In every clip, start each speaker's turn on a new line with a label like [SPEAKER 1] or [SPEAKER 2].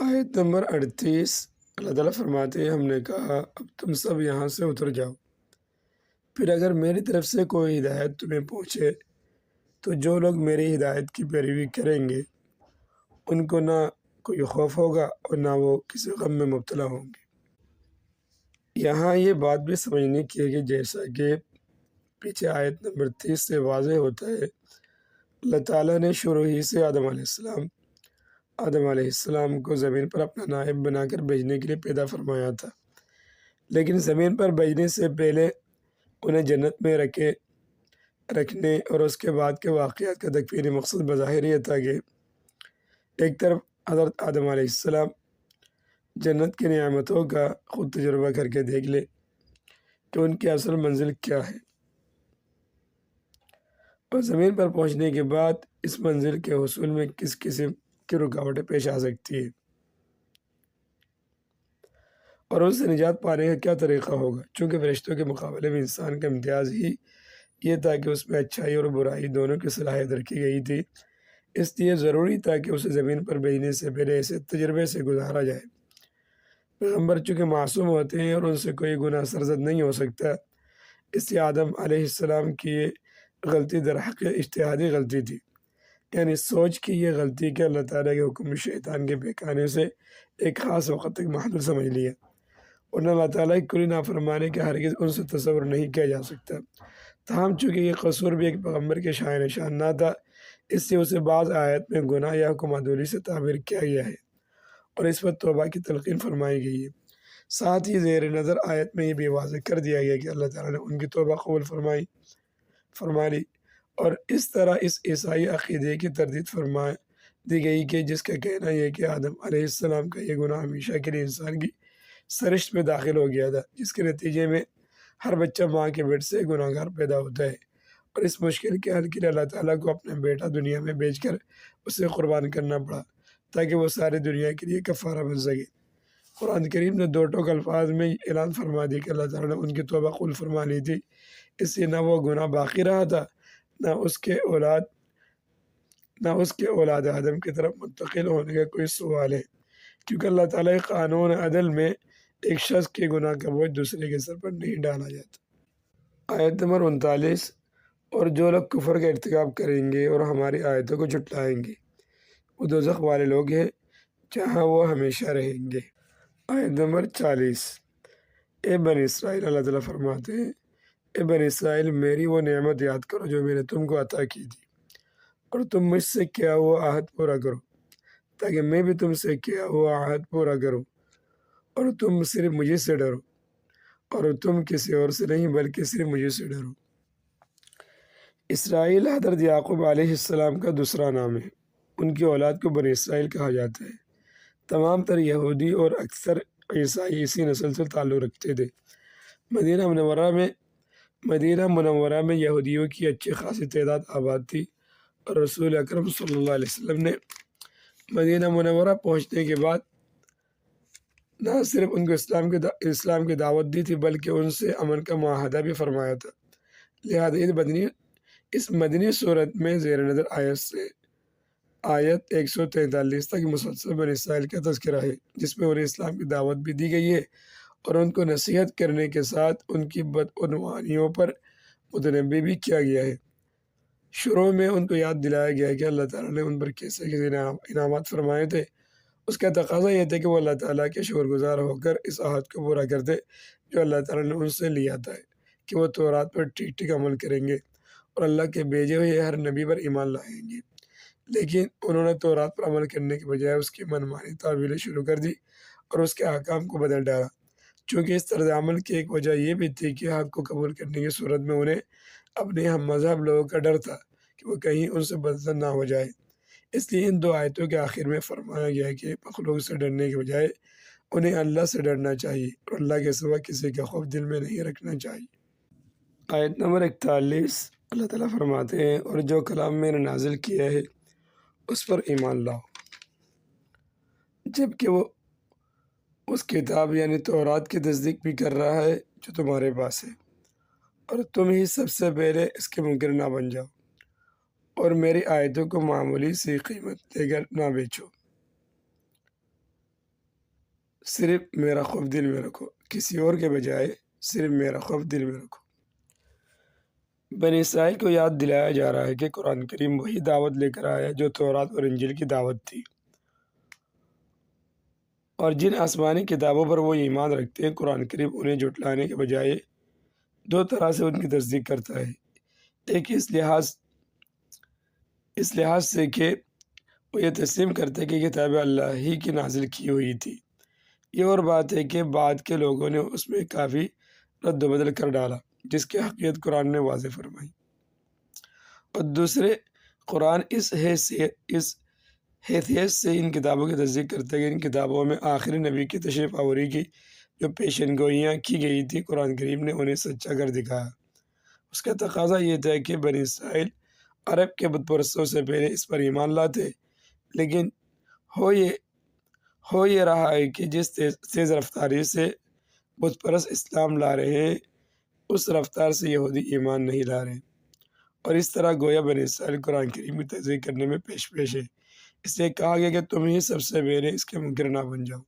[SPEAKER 1] آیت نمبر 38 اللہ تعالیٰ فرماتے ہیں ہم نے کہا اب تم سب یہاں سے اتر جاؤ، پھر اگر میری طرف سے کوئی ہدایت تمہیں پہنچے تو جو لوگ میری ہدایت کی پیروی کریں گے ان کو نہ کوئی خوف ہوگا اور نہ وہ کسی غم میں مبتلا ہوں گے۔ یہاں یہ بات بھی سمجھنے کی ہے کہ جیسا کہ پیچھے آیت نمبر 30 سے واضح ہوتا ہے، اللہ تعالیٰ نے شروع ہی سے آدم علیہ السلام کو زمین پر اپنا نائب بنا کر بھیجنے کے لیے پیدا فرمایا تھا، لیکن زمین پر بھیجنے سے پہلے انہیں جنت میں رکھنے اور اس کے بعد کے واقعات کا تکفینی مقصد بظاہر یہ تھا کہ ایک طرف حضرت آدم علیہ السلام جنت کی نعمتوں کا خود تجربہ کر کے دیکھ لے کہ ان کی اصل منزل کیا ہے، اور زمین پر پہنچنے کے بعد اس منزل کے حصول میں کس قسم کی رکاوٹیں پیش آ سکتی ہے اور اس سے نجات پانے کا کیا طریقہ ہوگا۔ چونکہ فرشتوں کے مقابلے میں انسان کا امتیاز ہی یہ تھا کہ اس میں اچھائی اور برائی دونوں کی صلاحیت رکھی گئی تھی، اس لیے ضروری تھا کہ اسے زمین پر بھیجنے سے پہلے ایسے تجربے سے گزارا جائے۔ پیغمبر چونکہ معصوم ہوتے ہیں اور ان سے کوئی گناہ سرزد نہیں ہو سکتا، اس لیے آدم علیہ السلام کی یہ غلطی در حقیقت اجتہادی غلطی تھی، یعنی سوچ کی یہ غلطی کہ اللہ تعالیٰ کے حکم شیطان کے بہکانے سے ایک خاص وقت تک محدود سمجھ لیا، اور اللہ تعالیٰ کی کلی نافرمانی کا ہرگز ان سے تصور نہیں کیا جا سکتا۔ تاہم چونکہ یہ قصور بھی ایک پیغمبر کے شائع نشان نہ تھا، اس سے اسے بعض آیت میں گناہ یا حکم عدولی سے تعبیر کیا گیا ہے اور اس پر توبہ کی تلقین فرمائی گئی ہے۔ ساتھ ہی زیر نظر آیت میں یہ بھی واضح کر دیا گیا کہ اللہ تعالیٰ نے ان کی توبہ قبول فرما لی، اور اس طرح اس عیسائی عقیدے کی تردید فرما دی گئی کہ جس کا کہنا یہ کہ آدم علیہ السلام کا یہ گناہ ہمیشہ کے لیے انسان کی سرشت میں داخل ہو گیا تھا، جس کے نتیجے میں ہر بچہ ماں کے پیٹ سے گناہ گار پیدا ہوتا ہے، اور اس مشکل کے حل کے لیے اللہ تعالیٰ کو اپنا بیٹا دنیا میں بھیج کر اسے قربان کرنا پڑا تاکہ وہ ساری دنیا کے لیے کفارہ بن سکے۔ قرآن کریم نے دو ٹوک الفاظ میں اعلان فرما دی کہ اللہ تعالیٰ نے ان کی توبہ قبول فرما لی تھی، اس سے نہ وہ گناہ باقی رہا تھا نہ اس کے اولاد آدم کی طرف منتقل ہونے کا کوئی سوال ہے، کیونکہ اللہ تعالیٰ کے قانون عدل میں ایک شخص کے گناہ کا بوجھ دوسرے کے سر پر نہیں ڈالا جاتا۔ آیت نمبر 39 اور جو لوگ کفر کا ارتکاب کریں گے اور ہماری آیتوں کو جھٹلائیں گے وہ دوزخ والے لوگ ہیں جہاں وہ ہمیشہ رہیں گے۔ آیت نمبر 40 اے بنی اسرائیل، اللہ تعالیٰ فرماتے ہیں اے بنی اسرائیل میری وہ نعمت یاد کرو جو میں نے تم کو عطا کی تھی، اور تم مجھ سے کیا ہوا عہد پورا کرو تاکہ میں بھی تم سے کیا ہوا عہد پورا کروں، اور تم صرف مجھے سے ڈرو اور تم کسی اور سے نہیں بلکہ صرف مجھے سے ڈرو۔ اسرائیل حضرت یعقوب علیہ السلام کا دوسرا نام ہے، ان کی اولاد کو بنی اسرائیل کہا جاتا ہے۔ تمام تر یہودی اور اکثر عیسائی اسی نسل سے تعلق رکھتے تھے۔ مدینہ منورہ میں یہودیوں کی اچھی خاصی تعداد آباد تھی، اور رسول اکرم صلی اللہ علیہ وسلم نے مدینہ منورہ پہنچنے کے بعد نہ صرف ان کو اسلام کی دعوت دی تھی بلکہ ان سے امن کا معاہدہ بھی فرمایا تھا۔ لہذا اس مدنی صورت میں زیر نظر آیت 143 تک مسلسل بنی اسرائیل کا تذکرہ ہے، جس میں انہیں اسلام کی دعوت بھی دی گئی ہے اور ان کو نصیحت کرنے کے ساتھ ان کی بدعنوانیوں پر متنبہ بھی کیا گیا ہے۔ شروع میں ان کو یاد دلایا گیا ہے کہ اللہ تعالیٰ نے ان پر کیسے انعامات فرمائے تھے۔ اس کا تقاضا یہ تھا کہ وہ اللہ تعالیٰ کے شکر گزار ہو کر اس عہد کو پورا کرتے جو اللہ تعالیٰ نے ان سے لیا تھا کہ وہ تورات پر ٹھیک ٹھیک عمل کریں گے اور اللہ کے بھیجے ہوئے ہر نبی پر ایمان لائیں گے، لیکن انہوں نے تورات پر عمل کرنے کے بجائے اس کی منمانی تعویلیں شروع کر دی اور اس کے احکام کو بدل ڈالا۔ چونکہ اس طرز عمل کی ایک وجہ یہ بھی تھی کہ حق کو قبول کرنے کی صورت میں انہیں اپنے ہم مذہب لوگوں کا ڈر تھا کہ وہ کہیں ان سے بدتر نہ ہو جائے، اس لیے ان دو آیتوں کے آخر میں فرمایا گیا ہے کہ مخلوق سے ڈرنے کے بجائے انہیں اللہ سے ڈرنا چاہیے اور اللہ کے سوا کسی کا خوف دل میں نہیں رکھنا چاہیے۔ آیت نمبر 41 اللہ تعالیٰ فرماتے ہیں اور جو کلام میں نے نازل کیا ہے اس پر ایمان لاؤ، جبکہ وہ اس کتاب یعنی تورات کی تصدیق بھی کر رہا ہے جو تمہارے پاس ہے، اور تم ہی سب سے پہلے اس کے منکر نہ بن جاؤ اور میری آیتوں کو معمولی سی قیمت دے کر نہ بیچو۔ صرف میرا خوف دل میں رکھو، کسی اور کے بجائے صرف میرا خوف دل میں رکھو۔ بنی اسرائیل کو یاد دلایا جا رہا ہے کہ قرآن کریم وہی دعوت لے کر آیا جو تورات اور انجیل کی دعوت تھی، اور جن آسمانی کتابوں پر وہ ایمان رکھتے ہیں قرآن کریم انہیں جھٹلانے کے بجائے دو طرح سے ان کی تصدیق کرتا ہے۔ ایک اس لحاظ سے کہ وہ یہ تسلیم کرتے ہیں کہ کتاب اللہ ہی کی نازل کی ہوئی تھی، یہ اور بات ہے کہ بعد کے لوگوں نے اس میں کافی رد و بدل کر ڈالا جس کی حقیقت قرآن نے واضح فرمائی، اور دوسرے قرآن اس حیثیت سے ان کتابوں کی تصدیق کرتے ہیں کہ ان کتابوں میں آخری نبی کی تشریف آوری کی جو پیشن گوئیاں کی گئی تھی قرآن کریم نے انہیں سچا کر دکھایا۔ اس کا تقاضا یہ تھا کہ بنی اسرائیل عرب کے بت پرستوں سے پہلے اس پر ایمان لاتے، لیکن ہو یہ رہا ہے کہ جس تیز رفتاری سے بت پرست اسلام لا رہے ہیں اس رفتار سے یہودی ایمان نہیں لا رہے، اور اس طرح گویا بنی اسرائیل قرآن کریم کی تصدیق کرنے میں پیش ہے۔ اس لیے کہا گیا کہ تم ہی سب سے پہلے اس کے منکر نہ بن جاؤ۔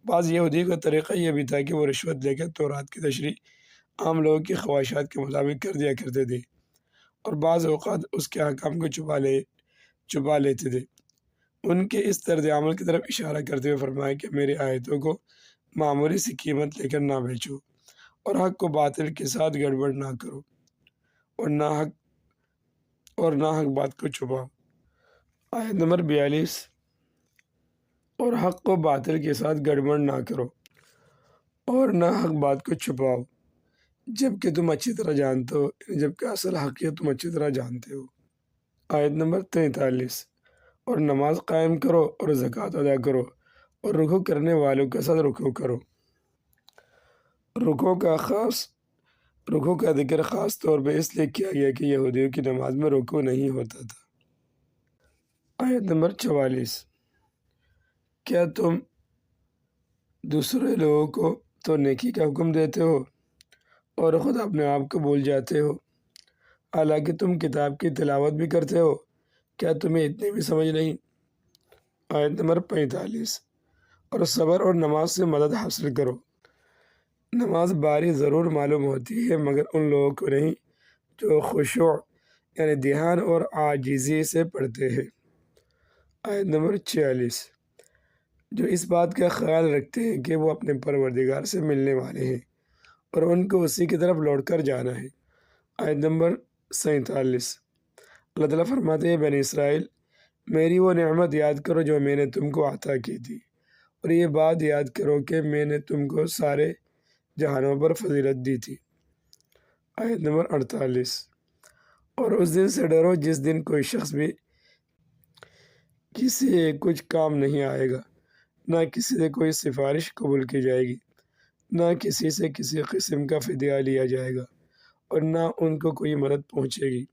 [SPEAKER 1] بعض یہودی کا طریقہ یہ بھی تھا کہ وہ رشوت لے کر تورات کی تشریح عام لوگوں کی خواہشات کے مطابق کر دیا کرتے تھے، اور بعض اوقات اس کے حکام کو چھپا لیتے تھے۔ ان کے اس طرز عمل کی طرف اشارہ کرتے ہوئے فرمایا کہ میری آیتوں کو معمولی سی قیمت لے کر نہ بیچو، اور حق کو باطل کے ساتھ گڑبڑ نہ کرو، اور نہ حق بات کو چھپاؤ۔ آیت نمبر 42، اور حق کو باطل کے ساتھ گڑبڑ نہ کرو اور نہ حق بات کو چھپاؤ جبکہ تم اچھی طرح جانتے ہو، جبکہ اصل حقیقت تم اچھی طرح جانتے ہو۔ آیت نمبر 43، اور نماز قائم کرو اور زکوٰۃ ادا کرو اور رکوع کرنے والوں کے ساتھ رکوع کرو۔ رکوع کا ذکر خاص طور پہ اس لیے کیا گیا کہ یہودیوں کی نماز میں رکوع نہیں ہوتا تھا۔ آیت نمبر 44، کیا تم دوسرے لوگوں کو تو نیکی کا حکم دیتے ہو اور خود اپنے آپ کو بھول جاتے ہو، حالانکہ تم کتاب کی تلاوت بھی کرتے ہو، کیا تمہیں اتنی بھی سمجھ نہیں؟ آیت نمبر 45، اور صبر اور نماز سے مدد حاصل کرو۔ نماز باری ضرور معلوم ہوتی ہے مگر ان لوگوں کو نہیں جو خشوع یعنی دھیان اور عاجزی سے پڑھتے ہیں۔ آیت نمبر 46، جو اس بات کا خیال رکھتے ہیں کہ وہ اپنے پروردگار سے ملنے والے ہیں اور ان کو اسی کی طرف لوٹ کر جانا ہے۔ آیت نمبر 47، اللہ تعالیٰ فرماتے ہیں بنی اسرائیل میری وہ نعمت یاد کرو جو میں نے تم کو عطا کی تھی، اور یہ بات یاد کرو کہ میں نے تم کو سارے جہانوں پر فضیلت دی تھی۔ آیت نمبر 48، اور اس دن سے ڈرو جس دن کوئی شخص بھی کسی کچھ کام نہیں آئے گا، نہ کسی سے کوئی سفارش قبول کی جائے گی، نہ کسی سے کسی قسم کا فدیہ لیا جائے گا، اور نہ ان کو کوئی مدد پہنچے گی۔